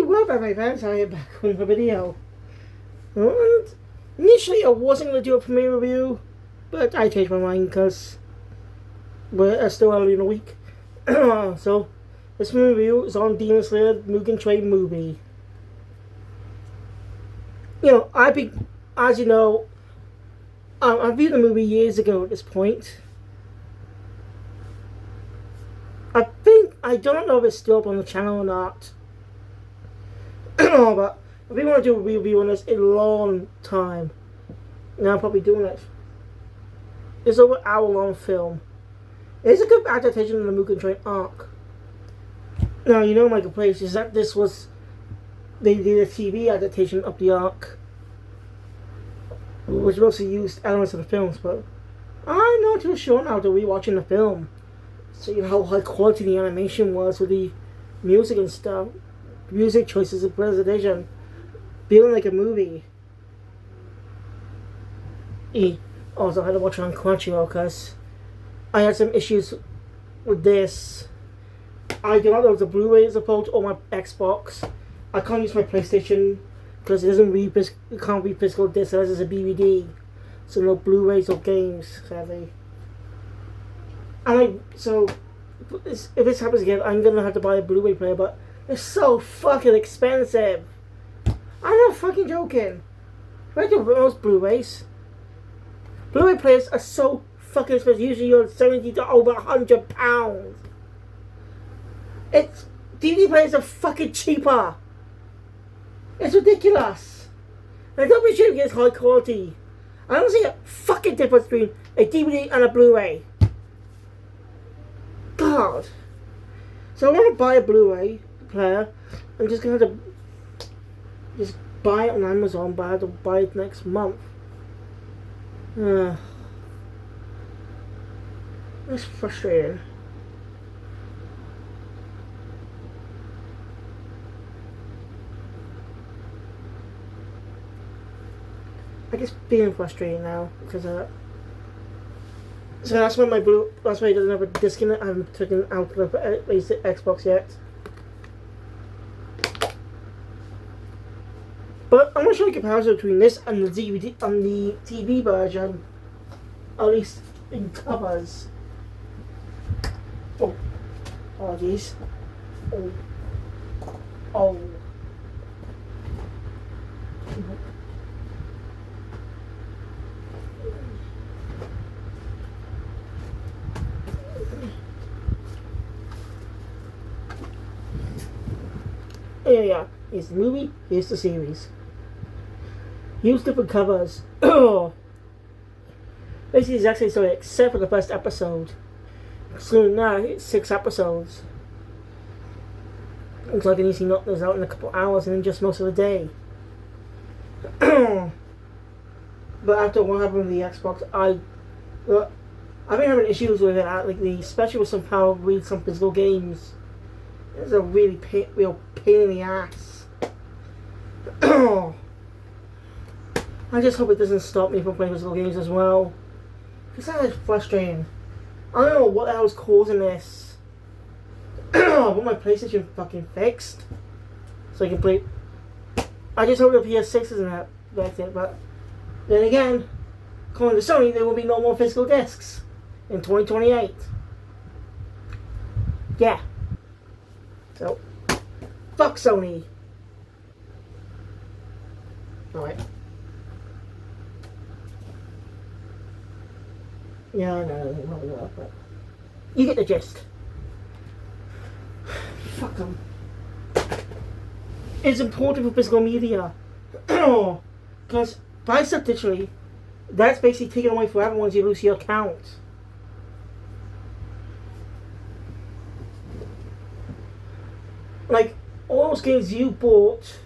were by my parents back on the video. And initially I wasn't going to do a premiere review, but I changed my mind because we're still early in the week. So, this review is on Demon Slayer Mugen Train movie. You know, as you know, I viewed the movie years ago at this point. I don't know if it's still up on the channel or not. But I've been wanting to do a review on this in a long time. And I'm probably doing it. It's over an hour-long film. It's a good adaptation of the Mugen Train arc. Now, you know my complaint is that they did a TV adaptation of the arc, which mostly used elements of the films, but I'm not too sure now to rewatching the film. So you know how high quality the animation was with the music and stuff, music choices and presentation, feeling like a movie. Also, I had to watch it on Crunchyroll because I had some issues with this. I do not know if the Blu-ray is approach or my Xbox. I can't use my PlayStation because it can't read physical discs as a DVD. So no Blu-rays or games, sadly. So if this happens again, I'm gonna have to buy a Blu-ray player, but it's so fucking expensive. I'm not fucking joking. Right to most Blu-rays. Blu-ray players are so fucking expensive. Usually you're 70 to over £100. DVD players are fucking cheaper. It's ridiculous. And I don't appreciate it gets high quality. I don't see a fucking difference between a DVD and a Blu-ray. God. So I want to buy a Blu-ray player. I'm just going to have to just buy it on Amazon, but I have to buy it next month. It's frustrating. I guess being frustrated now because so that's why that's why it doesn't have a disc in it. I haven't taken it out of the Xbox yet. But I'm gonna show you a comparison between this and the DVD and the TV version, at least in covers. Oh, apologies. Oh. Yeah. Here's the movie, here's the series. Use different covers. Basically the exact same story except for the first episode. So now it's 6 episodes. Looks like it needs to knock those out in a couple hours and then just most of the day. But after what happened with the Xbox, I've been having issues with it, especially with some power read some physical games. It's a really real pain in the ass. I just hope it doesn't stop me from playing physical games as well. Because that is frustrating. I don't know what the hell is causing this. I want my PlayStation fucking fixed. So I can play. I just hope the PS6 isn't that's it, but then again, according to Sony, there will be no more physical discs in 2028. Yeah. So, fuck Sony. Alright. Yeah, no, but you get the gist. Fuck them. It's important for physical media. Because buy stuff digitally, that's basically taken away forever once you lose your account. Like, all those games you bought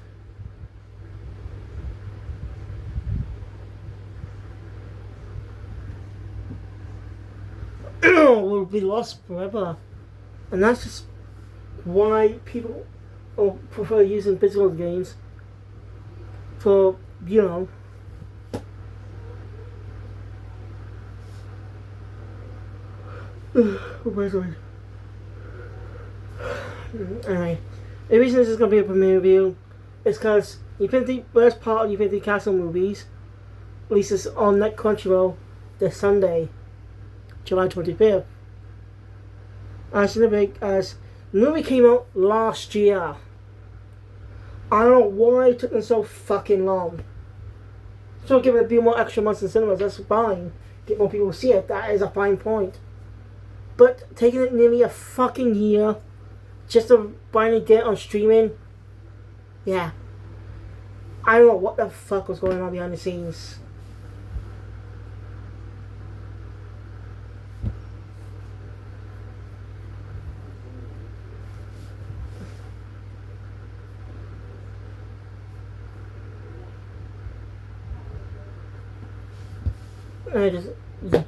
will be lost forever. And that's just why people prefer using physical games for, you know, anyway, The reason this is going to be a premiere review is because Infinity, first part of Infinity Castle movies releases on Net Crunchyroll this Sunday, July 25th. As the movie came out last year. I don't know why it took them so fucking long. So give it a few more extra months in cinemas, that's fine. Get more people to see it, that is a fine point. But taking it nearly a fucking year just to finally get it on streaming, yeah. I don't know what the fuck was going on behind the scenes. I just... Yeah.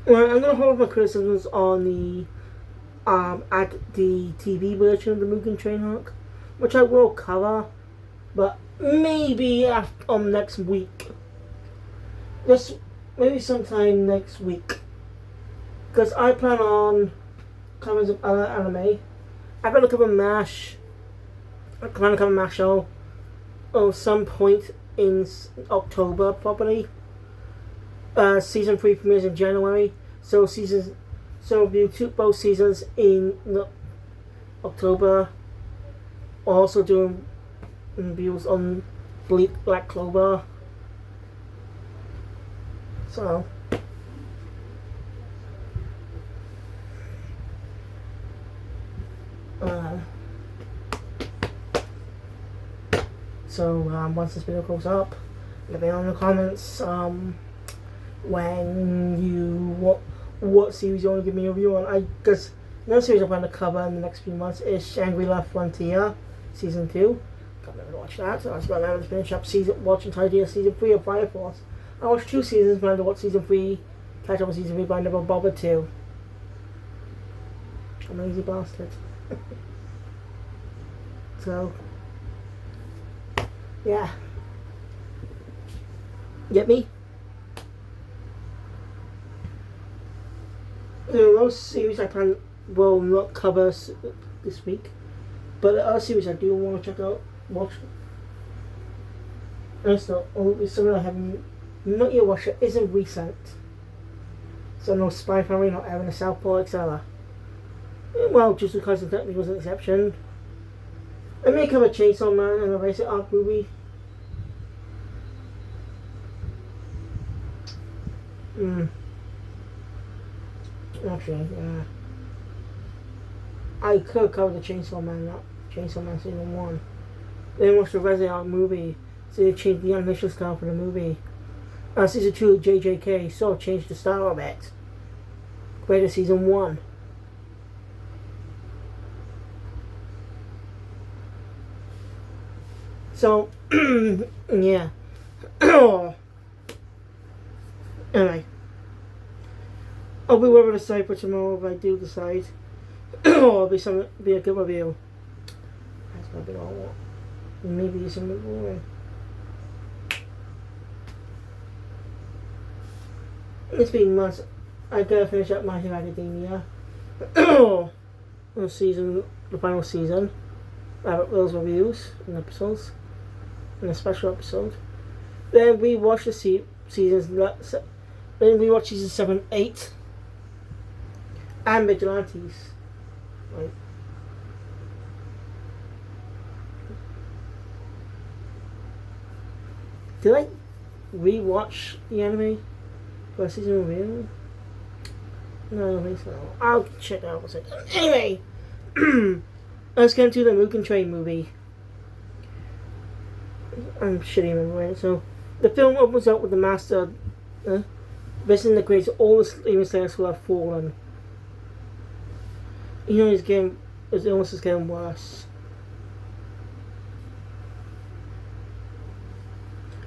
Well, I'm gonna hold my criticisms on the at the TV version of the Mugen Train arc, which I will cover, but maybe next week. Just maybe sometime next week, because I plan on covering some other anime. I've got to cover MASH. I plan to cover MASH show some point in October, probably. Season 3 premieres in January, so review both seasons in October. Also doing reviews on Black Clover. So once this video goes up, let me know in the comments what series you want to give me a review on. Because another series I plan to cover in the next few months is Shangri-La Frontier Season 2. Can't remember to watch that, so I was going to finish up watching Season 3 of Fire Force. I watched 2 seasons, plan to watch Season 3, catch up on Season 3, but I never bothered to. I'm a lazy bastard. So, yeah. Get me? Those series I plan will not cover this week, but the other series I do want to check out, watch. And so, something I haven't not yet watched it isn't recent. So no Spy Family, not Evan, Southpaw, etc. Well, just because it technically was an exception. I may cover Chainsaw Man and a Racer Arc movie. Actually, yeah. I could cover the Chainsaw Man Season 1. Then watch the Resident Evil movie, so they changed the animation style for the movie. Season 2, JJK, so changed the style of it compared to Season 1. So, yeah. Anyway. I'll be whatever I decide for tomorrow if I do decide. Or it'll be a good review. That's gonna be all. Maybe something boring. It's been months. I gotta finish up My Hero Academia. The final season. I have those reviews and episodes. And a special episode. Then we watch the seasons. Then we watch season 7, 8. And Vigilantes. Right. Did I rewatch the anime for season review? No, I don't think so. I'll check out what's it. Anyway, let's get into the Mugen Train movie. I'm shitty remembering it. So, the film opens up with the master visiting the graves of all the Demon Slayers who have fallen. You know, his illness is getting worse.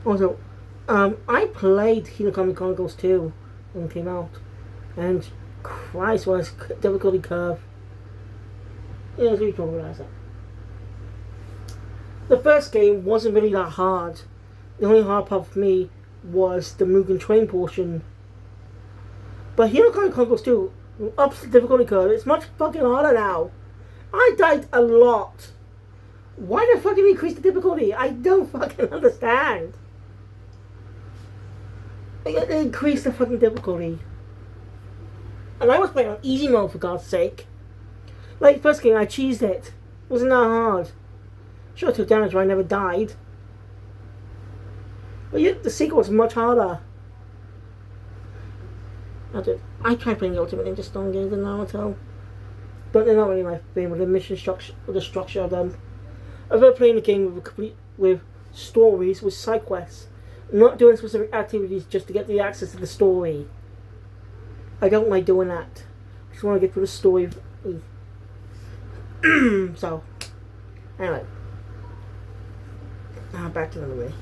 Also, I played Hinokami Chronicles 2 when it came out, and Christ, was difficulty curve. Yeah, let's really talk about that. The first game wasn't really that hard. The only hard part for me was the Mugen Train portion. But Hinokami Chronicles 2 Up the difficulty curve. It's much fucking harder now. I died a lot. Why the fuck did we increase the difficulty? I don't fucking understand. They increased the fucking difficulty. And I was playing on easy mode, for God's sake. Like, first game, I cheesed it. It wasn't that hard. Sure, I took damage, but I never died. But yet, the sequel was much harder. I tried playing the Ultimate Ninja Storm games in Naruto. But they're not really my favorite. The mission structure, or the structure of them. I've been playing the game with stories, with side quests. Not doing specific activities just to get the access to the story. I don't like doing that. I just want to get through the story. So, anyway. Now back to the movie.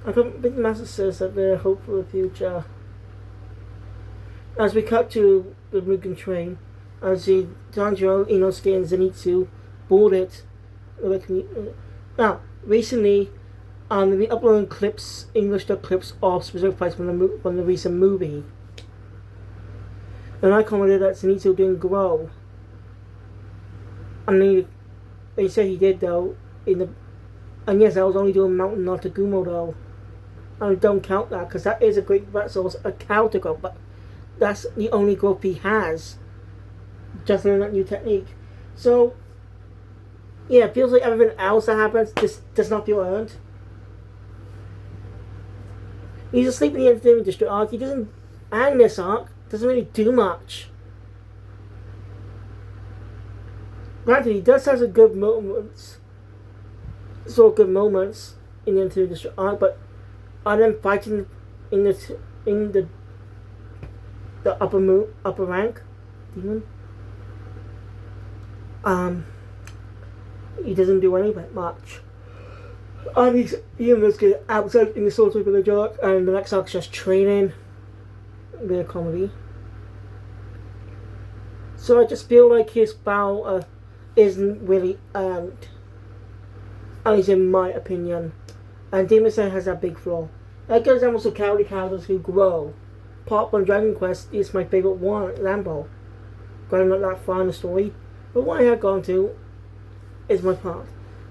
I think Big Master says that they're hope for the future. As we cut to the Mugen train, I see Tanjiro, Inosuke, and Zenitsu board it. Now, recently, they've been uploading clips, English dub clips of specific fights from the recent movie. And I commented that Zenitsu didn't grow. I mean, they said he did though. And yes, I was only doing Mountain not Gumo though. I don't count that because that is a great vessel, a cow to grow, but that's the only growth he has. Just learning that new technique. So, yeah, it feels like everything else that happens just does not feel earned. He's asleep in the entertainment district arc. He doesn't, and this arc doesn't really do much. Granted, he does have some good moments, in the entertainment district arc, but are them fighting in the upper rank demon? He doesn't do anything much. And he's even just get outside in the Soul Village arc, and the next arc's just training. A bit of comedy. So I just feel like his power isn't really earned. At least in my opinion. And Demon Slayer has that big flaw. That goes down to cowardly characters who grow. Part 1 Dragon Quest is my favourite one example. Granted, not that far in the story, but what I had gone to is my part.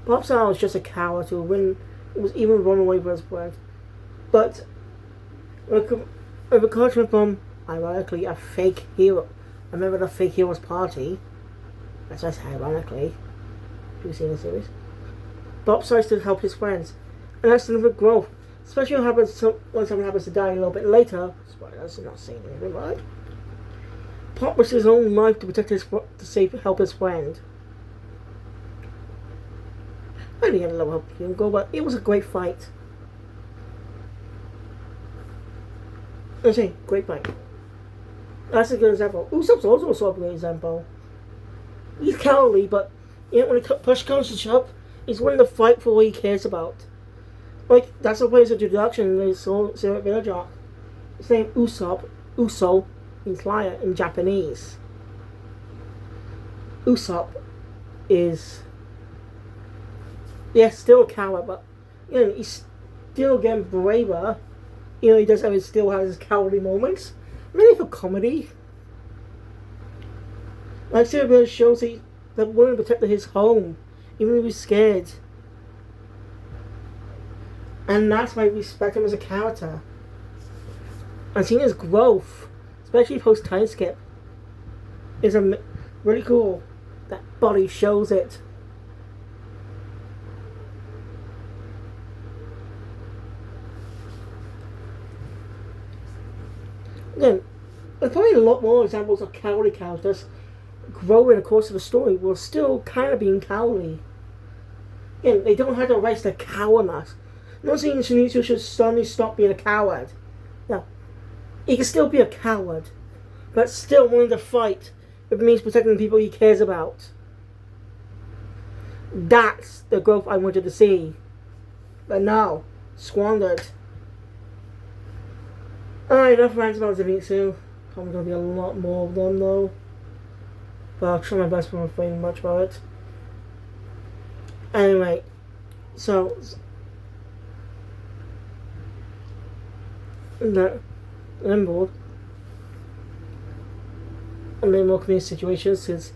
Pop Star was just a coward who was even run away with his friend. But with encouragement from, ironically, a fake hero. I remember the fake hero's party. That's just ironically. Have you seen the series? Bob starts to help his friends. And that's another growth. Especially when someone happens to die a little bit later. Spoilers, I'm not saying anything, right? Pop risks his own life to protect help his friend. I didn't get a little help him go, but it was a great fight. I say, great fight. That's a good example. Usopp's also a great example. He's cowardly, but when push comes to shove, he's willing to fight for what he cares about. Like, that's the player's introduction in the Soul Village arc. His name Usopp. Uso means liar in Japanese. Usopp is, yes, still a coward, but he's still getting braver. He does have still has his cowardly moments. Really for comedy. Like Soul Village shows that willing to protect his home, even if he's scared. And that's why I respect him as a character. And seeing his growth, especially post time skip, is really cool. That body shows it. Again, there's probably a lot more examples of cowardly characters growing in the course of the story while still kind of being cowardly. Again, they don't have the rights to cowardness. I'm not saying Zenitsu should suddenly stop being a coward. No. He can still be a coward, but still willing to fight if it means protecting the people he cares about. That's the growth I wanted to see. But now, squandered. Alright, enough rants about Zenitsu. Probably going to be a lot more of them though. But I'll try my best to refrain much about it. Anyway, so I'm bored. I'm in more community situations since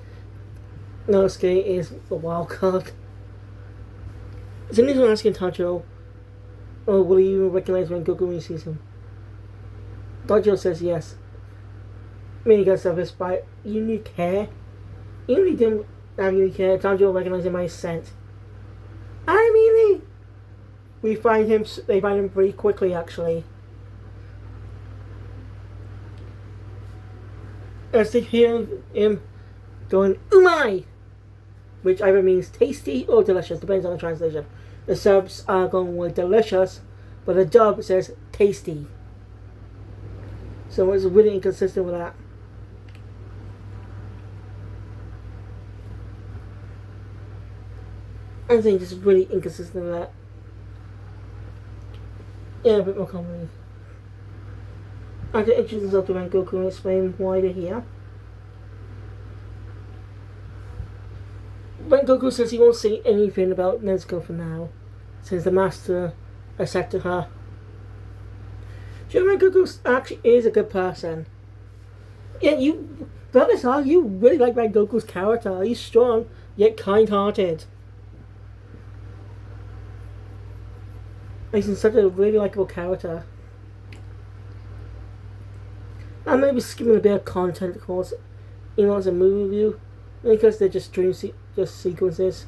Nosuke is the wild card. Somebody's asking Tanjiro, oh, will he even recognize when Goku sees him? Tanjiro says yes. Many guys have this by unique hair. Even if he didn't have unique hair, Tanjiro recognized him by his scent. I mean, they find him pretty quickly actually. As they hear him going, umai! Which either means tasty or delicious, depends on the translation. The subs are going with delicious, but the dub says tasty. So it's really inconsistent with that. I think it's really inconsistent with that. Yeah, a bit more comedy. After introducing himself to Goku and explain why they're here. When Goku says he won't say anything about Nezuko for now, since the master accepted her. Do you remember Goku actually is a good person? Yeah, you really like Goku's character. He's strong, yet kind-hearted. He's such a really likable character. I may be skipping a bit of content, of course, even though it's a movie review, because they're just just sequences.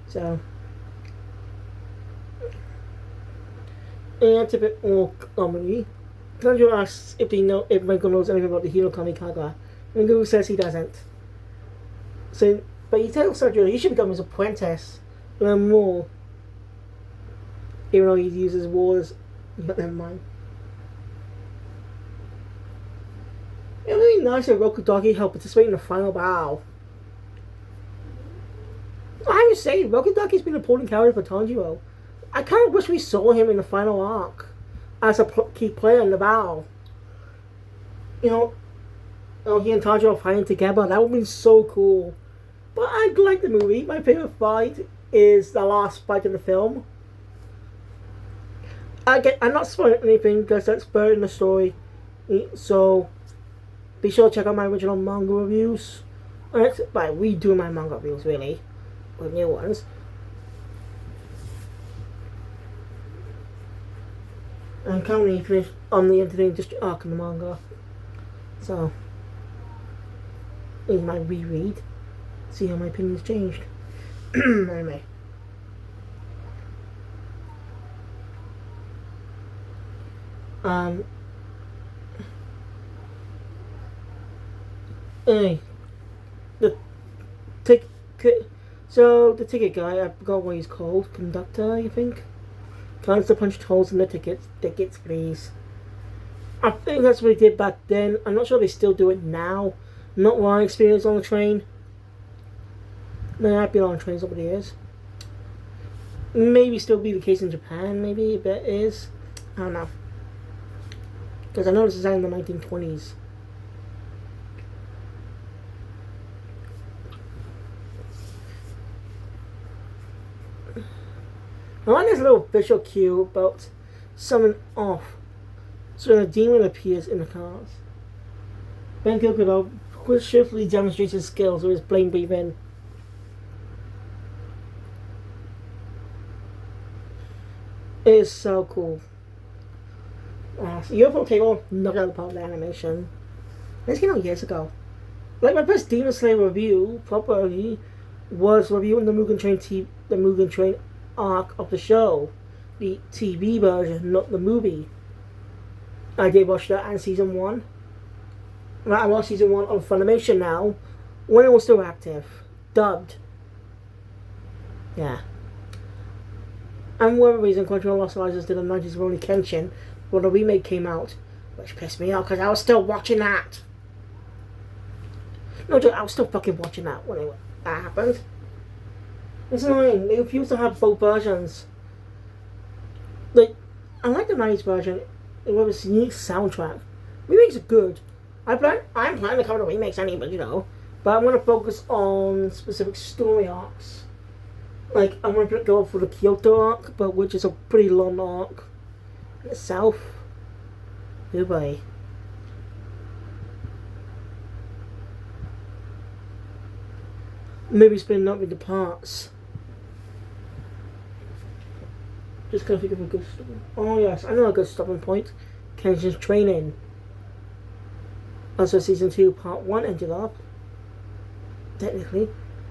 So, and it's a bit more comedy. Tanjiro asks if Renko knows anything about the Hero Kamikaga. Renko says he doesn't. So, but he tells Tanjiro he should become his apprentice, learn more. Even though he uses wars, but never mind. It would be nice if Rokudaki helped participate in the final battle. I was saying, Rokudaki's been an important character for Tanjiro. I kind of wish we saw him in the final arc as a key player in the battle. He and Tanjiro fighting together. That would have been so cool. But I like the movie. My favorite fight is the last fight in the film. I'm not spoiling anything because that's buried in the story. So, be sure to check out my original manga reviews. By redo my manga reviews, really. With new ones. I'm currently finished on the Entertainment District arc in the manga. So, in my reread, see how my opinion's changed. Anyway. Anyway, the ticket. So the ticket guy, I forgot what he's called. Conductor, I think. Comes to punch holes in the tickets. Tickets, please. I think that's what they did back then. I'm not sure they still do it now. Not what I experienced on the train. I've been on trains over the years. Maybe still be the case in Japan. Maybe if it is. I don't know. Because I know this is out in the 1920s. I like this little visual cue about summon off. So when a demon appears in the cars. Ben Goku swiftly demonstrates his skills with his flame breathing. It is so cool. UFO Cable knocked out the part of the animation. This came out years ago. Like my first Demon Slayer review properly was reviewing the Mugen Train arc of the show, the TV version, not the movie. I did watch that and season 1. I watched season 1 on Funimation now, when it was still active, dubbed. Yeah. And for whatever reason, Crunchyroll Lost Licensed did a 90s Rurouni Kenshin when the remake came out, which pissed me off because I was still watching that. No joke, I was still fucking watching that when that happened. It's annoying. They refuse to have both versions. Like, I like the 90s version. It was a unique soundtrack. Remakes are good. I'm planning to cover the remakes anyway, but I'm going to focus on specific story arcs. Like, I'm going to go for the Kyoto arc, but which is a pretty long arc in itself. Goodbye. Maybe splitting up into parts. Just gonna think of a good stopping. Oh yes, I know a good stopping point. Kenshin's training. Also, season 2, part 1 ended up. Technically,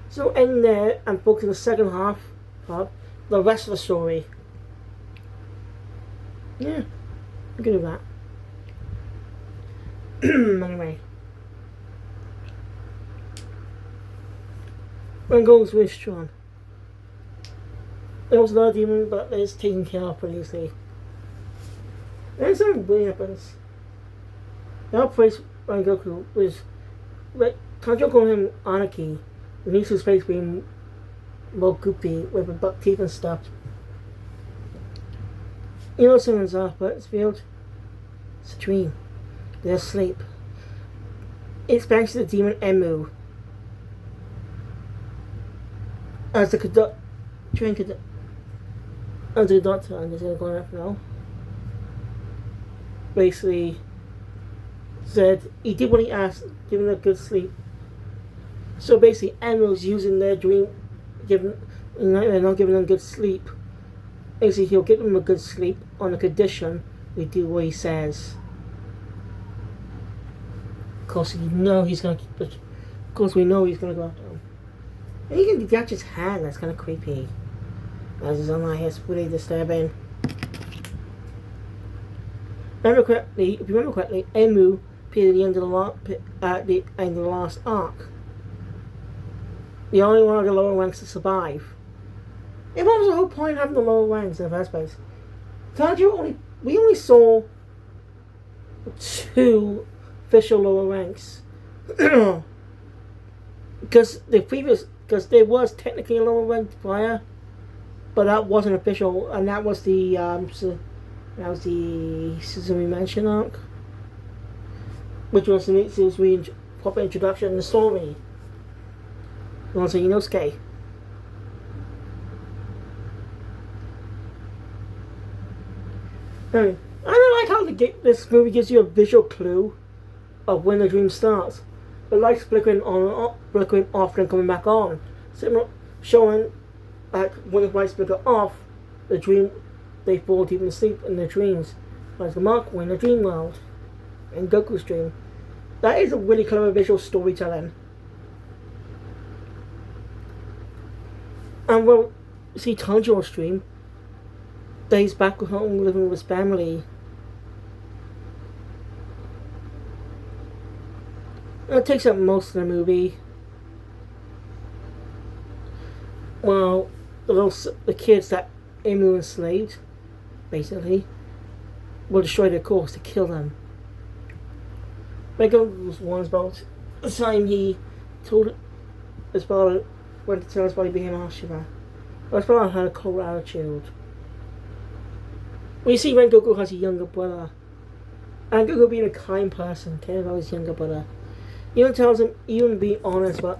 so end there and focus on the second half of the rest of the story. Yeah, I'm good with that. Anyway, when goes with Strong. There was another demon, but it's taken care of pretty easily. And something weird happens. The place when Goku was like Tanjiro called him Anarchy. When he's his face being more goopy with the buck teeth and stuff. You know someone's off, but it's revealed. It's a dream. They're asleep. It's thanks to the demon Emu. As the under the doctor, and he's going up now. Basically said he did what he asked, giving a good sleep. So basically, Emu's using their dream, not giving them good sleep. Basically, he'll give them a good sleep on the condition they do what he says. Of course, we know he's gonna keep it. Of course, we know he's gonna go after him. And he can detach his hand. That's kind of creepy. As his own eye is really disturbing. If you remember correctly, Emu appeared at the end of the last arc. The only one of the lower ranks to survive. It was the whole point of having the lower ranks in the first place. We only saw 2 official lower ranks. Because there was technically a lower rank prior, but that wasn't official, and that was the Suzumi Mansion arc, which was the proper introduction in the story. Also, Inosuke. Anyway, I don't like how this movie gives you a visual clue of when the dream starts. The lights flickering on, flickering off, and coming back on, showing like when the lights flicker off, the dream, they fall deep in sleep in their dreams. Like the mark in the dream world, in Goku's dream. That is a really clever visual storytelling. And well, see Tanjiro's dream. Days back at home living with his family. It takes up most of the movie. Well, the kids that Emu enslaved, basically, will destroy their course to kill them. Mega was one about the time he told his brother, went to tell his brother he became Ashura. His brother had a cold attitude. We see when Goku has a younger brother, and Goku being a kind person, caring about his younger brother, even tells him even being honest when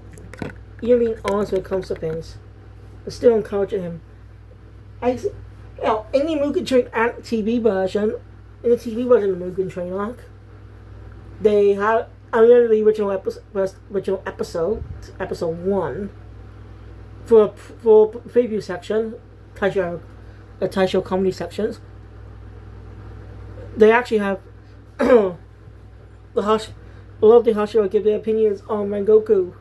it comes to things, but still encouraging him. In the Mugen Train TV version, in the TV version of the Mugen Train arc, they had the original episode, episode 1, for preview section, Taisho comedy sections. They actually have a lot of the Hashira give their opinions on Rengoku,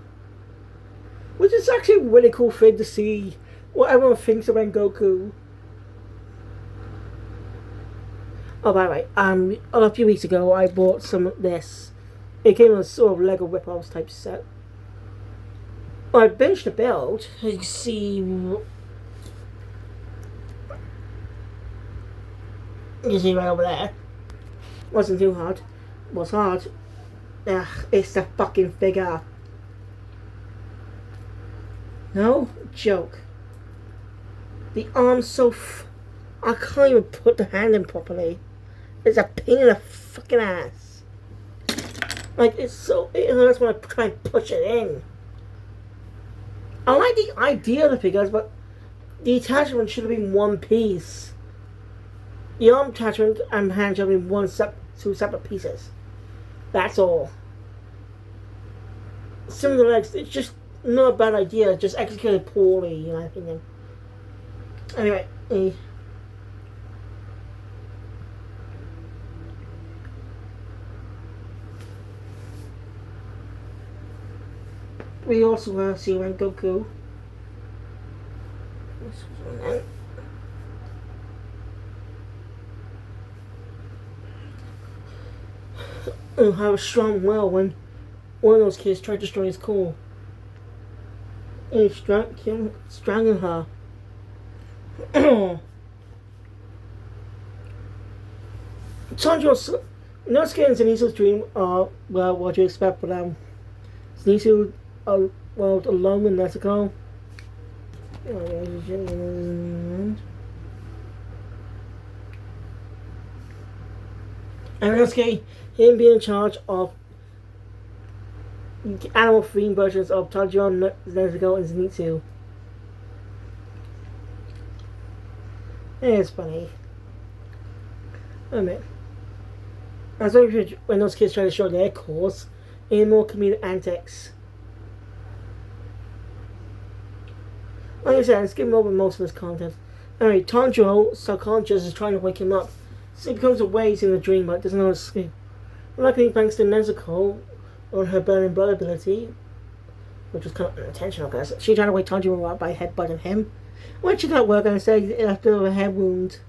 which is actually a really cool thing to see what everyone thinks of Rengoku. Oh, by the way, a few weeks ago I bought some of this. It came in a sort of Lego rip-offs type set. I binged the build. You can see. You see right over there. Wasn't too hard. Was hard. Ugh, it's the fucking figure. No joke. The arm's so I can't even put the hand in properly. It's a pain in the fucking ass. Like, it hurts when I try and push it in. I like the idea of the figures, but the attachment should have been one piece. The arm attachment and hand should have been one two separate pieces. That's all. Similar legs, it's just not a bad idea, just executed poorly, in my opinion. Anyway, we also see when Goku. Have a strong will when one of those kids tried to destroy his core. And he strangled her. Tanjiro, no skin in Zenitsu's dream are well, what you expect for them. Zenitsu well alone in Mexico. And Inosuke, him being in charge of animal-themed versions of Tanjiro, Nezuko, and Zenitsu. It's funny. I mean, as when those kids try to show their cause in more comedic antics. Like I said, I'm skipping over most of this content. Anyway, Tanjiro, subconscious, is trying to wake him up. So he becomes aware he's in a dream, but doesn't know how to sleep. Luckily, thanks to Nezuko, on her burning blood ability, which was kind of unintentional, because she tried to wake Tanjiro up by headbutting him, which did not work, and instead he left a head wound.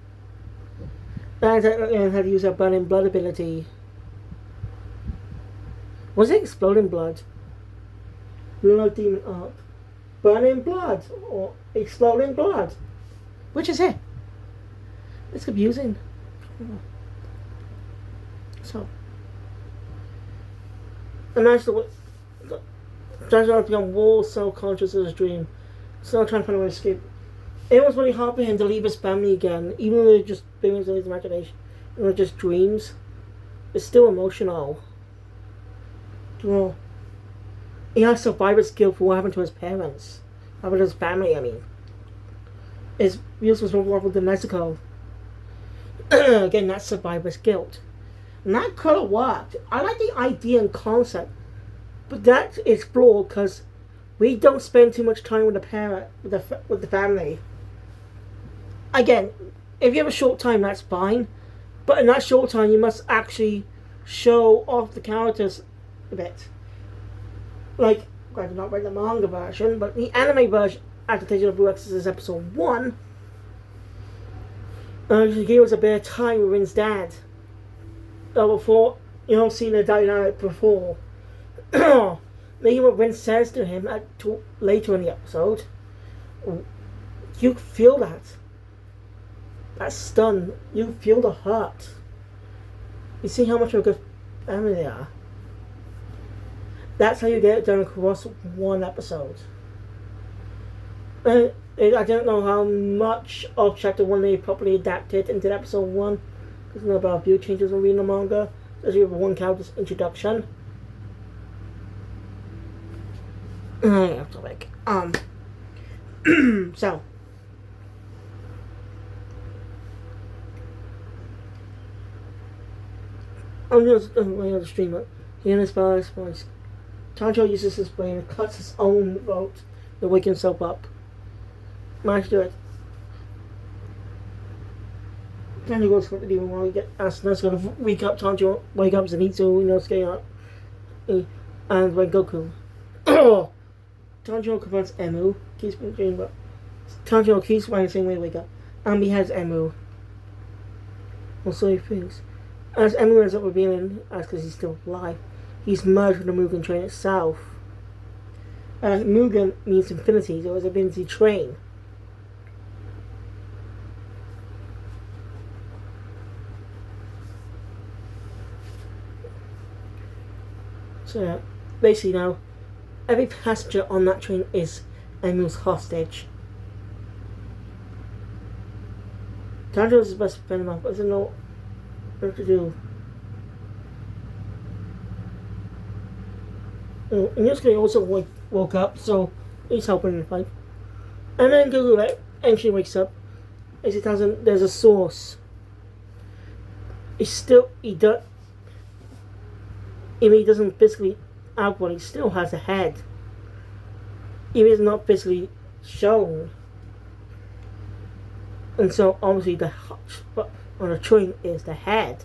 And had to use her burning blood ability. Was it exploding blood? Blood demon up. Burning blood or exploding blood? Which is it? It's confusing. So, imagine Tanjiro become more self-conscious of his dream. Still trying to find a way to escape. It was really hard for him to leave his family again, even though they're just things in his imagination. It was just dreams. It's still emotional. Well, he has survivor's guilt for what happened to his parents. What happened to his family, I mean. His views was more powerful than Mexico. Again, that's survivor's guilt. And that could have worked. I like the idea and concept. But that's explored because we don't spend too much time with the parent, with the family. Again, if you have a short time, that's fine. But in that short time, you must actually show off the characters a bit. Like, I did not read the manga version, but the anime version, Adaptation of Blue Exorcist episode 1, he gave us a bit of time with Rin's dad. Before, you know, seeing the dynamic before. Maybe what Rin says to him later in the episode, you feel that. That stun. You feel the hurt. You see how much of a good family they are. That's how you get it done across one episode. I don't know how much of Chapter 1 they properly adapted into Episode 1. There's no about a few changes when reading the manga. There's even one character's introduction. Off topic. So. I'm just way on the stream. He inspires voice. Tanjiro uses his brain and cuts his own throat to wake himself up. Managed to do it. Tanjiro goes for the demon while he gets asked Nezuko to wake up Tanjiro, wake up Zenitsu, Inosuke up. And when Goku. Tanjiro confronts Emu. Keeps dreaming about. Tanjiro keeps running the same way to wake up. And beheads Emu. Also he thinks. As Emu ends up revealing, as because he's still alive, he's merged with the Mugen train itself. Mugen means infinity, so it's an infinity train. So, basically now, every passenger on that train is Emu's hostage. Tanjiro's his best friend, but doesn't know what to do. And Inosuke also woke up, so he's helping in the fight. And then Goku actually wakes up, as he tells him there's a source. He Even he doesn't physically outward, he still has a head. Even if it's not physically shown. And so obviously the spot on the train is the head.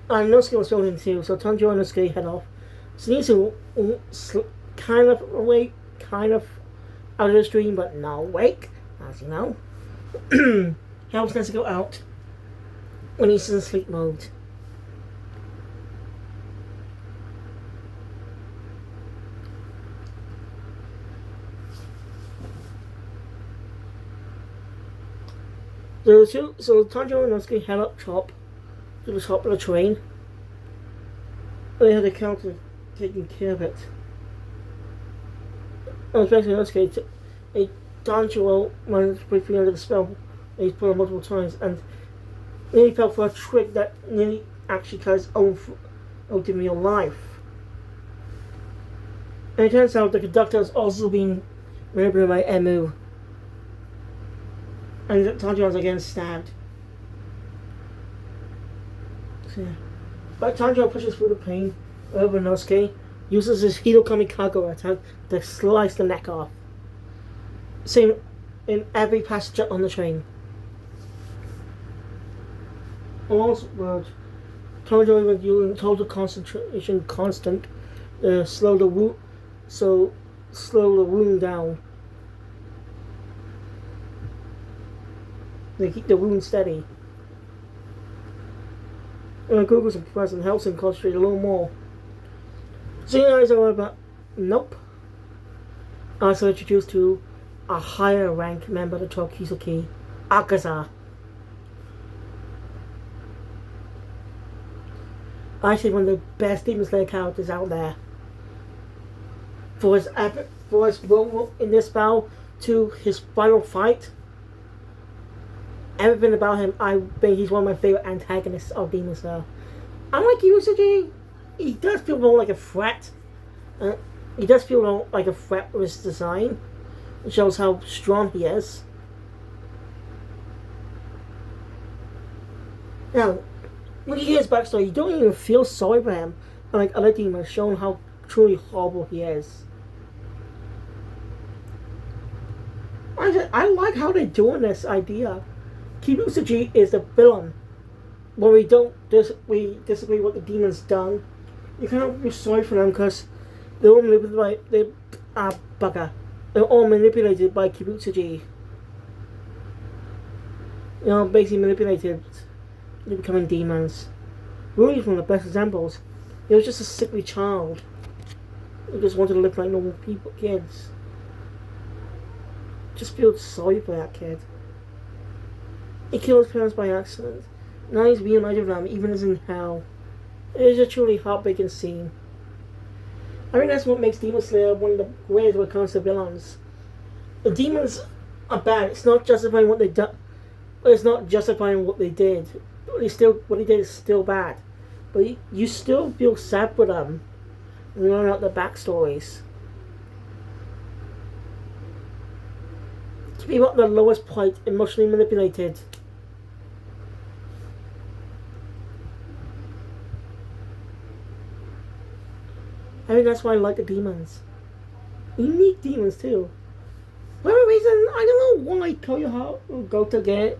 Nosuke was filming too, so Tanjiro and Nosuke head off. Zenitsu kind of awake, kind of out of the stream, but not awake, as you know. Helps Nezuko out when he's in sleep mode. So Tanjiro and Nosuke head up top to the top of the train. They had the counter taking care of it. Especially Nosuke, Tanjiro managed briefly under the spell. He's put on multiple times and nearly fell for a trick that nearly actually cut his own out in real life. And it turns out the conductor is also being manipulated by Emu. And Tanjiro was again stabbed. So, yeah. But Tanjiro pushes through the pain over Nosuke, uses his Hito Kamikaze attack to slice the neck off. Same in every passenger on the train. Also, Tanjiro was using total concentration constant to slow the wound down. They keep the wound steady. And Google's impressed and helps him concentrate a little more. Xenia is however, nope. Also introduced to a higher rank member of the Tokizuki, Akaza. Actually one of the best Demon Slayer characters out there. For his role in this battle to his final fight. Everything about him, I think he's one of my favorite antagonists of Demon Slayer. Unlike Yusuke, he does feel more like a threat. He does feel more like a threat with his design. It shows how strong he is. Now, when you hear his backstory, you don't even feel sorry for him. Unlike other demons, showing how truly horrible he is. I like how they're doing this idea. Kimetsu is the villain. When we disagree what the demon's done, you kind of feel sorry for them because they're all manipulated They're all manipulated by Kimetsu. You know, basically manipulated into becoming demons. Really, one of the best examples. He was just a sickly child. He just wanted to live like normal kids. Just feel sorry for that kid. He killed his parents by accident. Now he's reunited with them, even as in hell. It is a truly heartbreaking scene. I think that's what makes Demon Slayer one of the greatest when it comes to villains. The demons are bad. It's not justifying what they done. It's not justifying what they did. What they did is still bad. But you still feel sad for them. And you learn out their backstories. To be at the lowest point, emotionally manipulated. I think that's why I like the demons. Unique demons too. For whatever reason, I don't know why Toyoha go to get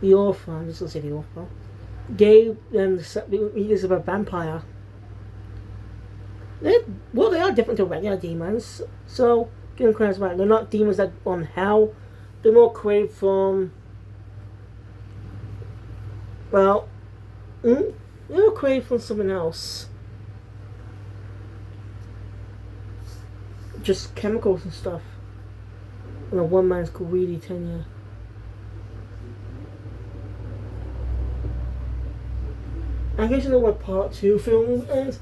the author, I'm just gonna say the author, gave them the meters of a vampire. They are different to regular demons, so give them credit back. They're not demons that on hell. They're more created from, well, they were created from something else. Just chemicals and stuff. And a one man's greedy tenure. I guess you know what part 2 film is.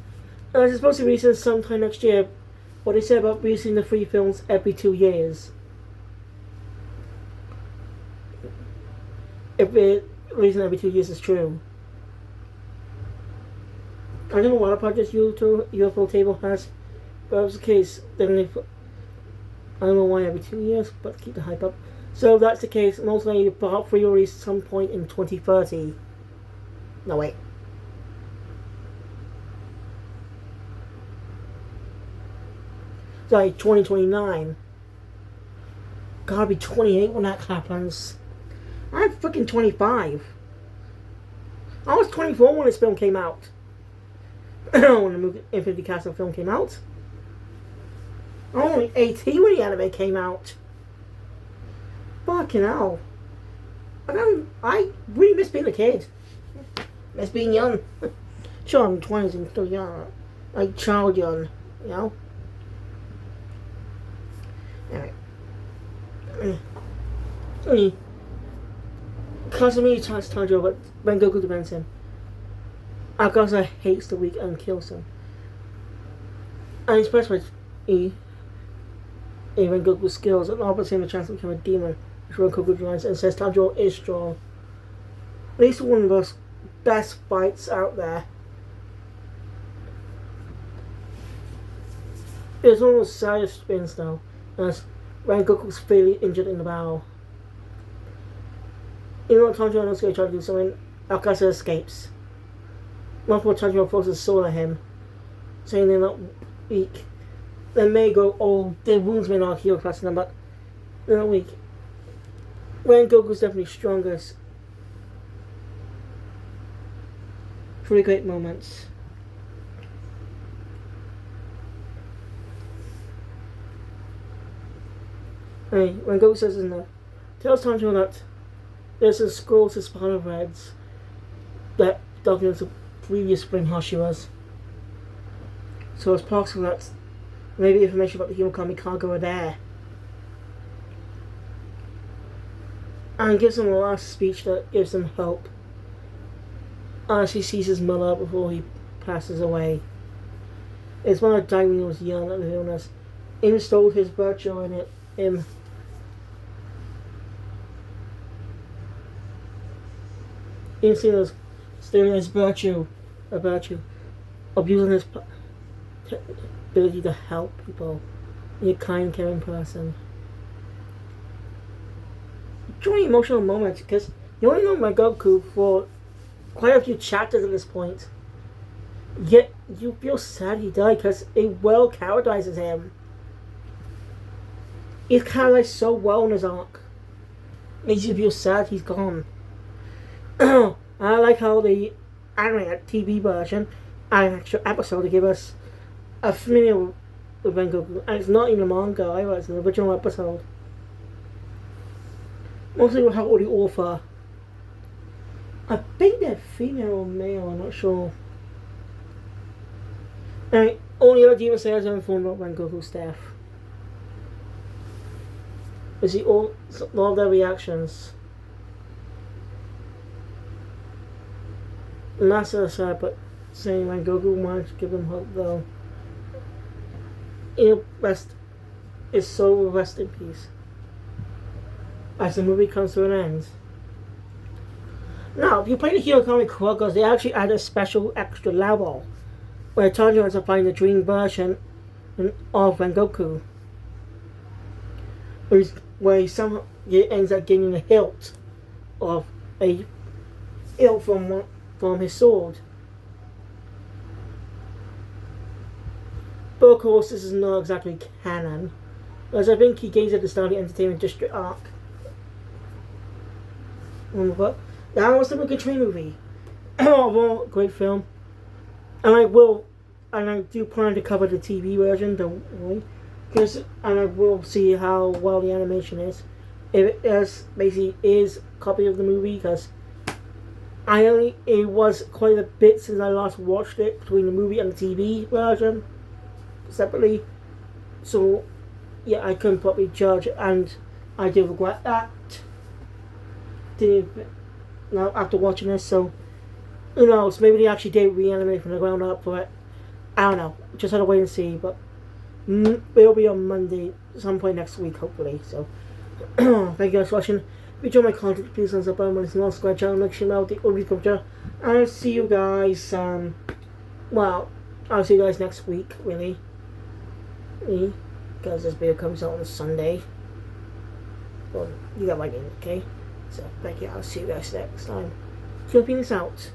It's supposed to be released sometime next year. What they said about releasing the 3 films every 2 years. If it releasing every 2 years is true. I don't know what projects UFO Table has, but if it's the case, then I don't know why every 2 years, but keep the hype up. So if that's the case, most likely Part 3 will release some point in 2030. No, wait. Sorry, 2029. Gotta be 28 when that happens. I'm freaking 25. I was 24 when this film came out. When the movie Infinity Castle film came out. I was only 18 when the anime came out. Fucking hell. I really miss being a kid. Miss being young. Sure, I'm 20s and still young. Like child young, you know? Anyway. Kasumi tries Tanjiro, but when Goku defends him, Akasa hates the weak and kills him. And he's pressed with when Goku's skills and offers him a chance to become a demon, which when Goku joins and says Tanjiro is strong. At least one of the best fights out there. It's one of the saddest spins though, as when Goku's fairly injured in the battle. Even though Tanjiro knows going to try to do something, Akasa escapes. Once more Tanjiro throws his sword at him, saying they're not weak. They may go old, their wounds may not heal fast enough, but they're not weak. When Goku's definitely strongest. Pretty great moments. Hey, when Goku says in there, tells Tanjiro that there's a scroll to Spider Reds that documents the previous Spring Hashiras. So it's possible that maybe information about the human Kamikaze are there. And gives him a last speech that gives him hope. As he sees his mother before he passes away. It's when I died when he was young at the illness. Installed his virtue in him. Instead of stealing his virtue, abusing his ability to help people, be a kind, caring person. Truly emotional moments because you only know my Goku for quite a few chapters at this point. Yet you feel sad he died because it well characterizes him. He's characterized so well in his arc. Makes you feel sad he's gone. I like how the animated TV version added an extra episode to give us a familiar with Goku, and it's not even a manga either, it's an original episode. Mostly with how the author. I think they're female or male, I'm not sure. Anyway, all the other Demon Slayers are informed about Rengoku's death. We see all of their reactions. And that's sad, but saying Rengoku wanted to give them hope though. His soul will rest in peace. As the movie comes to an end. Now, if you play the Hero Comic Chronicles, they actually add a special extra level where Tanjiro ends up finding the dream version of Rengoku. Where he somehow ends up getting the hilt of a hilt from his sword. But of course, this is not exactly canon, as I think he gains at the start of the Entertainment District arc. But that was the Mugen Train movie. Overall, great film. And I do plan to cover the TV version, don't worry. And I will see how well the animation is. If it basically is a copy of the movie, because it was quite a bit since I last watched it between the movie and the TV version separately. So yeah, I couldn't probably judge, and I do regret that. Now after watching this, so who knows, maybe they actually did reanimate from the ground up for it. I don't know, just had to wait and see, but it'll be on Monday, some point next week hopefully. So thank you guys for watching. If you enjoy my content, please thumbs up button when it's not subscribe channel, make sure you know the ugly culture. And I'll see you guys I'll see you guys next week, really. Because this video comes out on Sunday. Well, you got my game, okay? So thank you. I'll see you guys next time. Keep this out.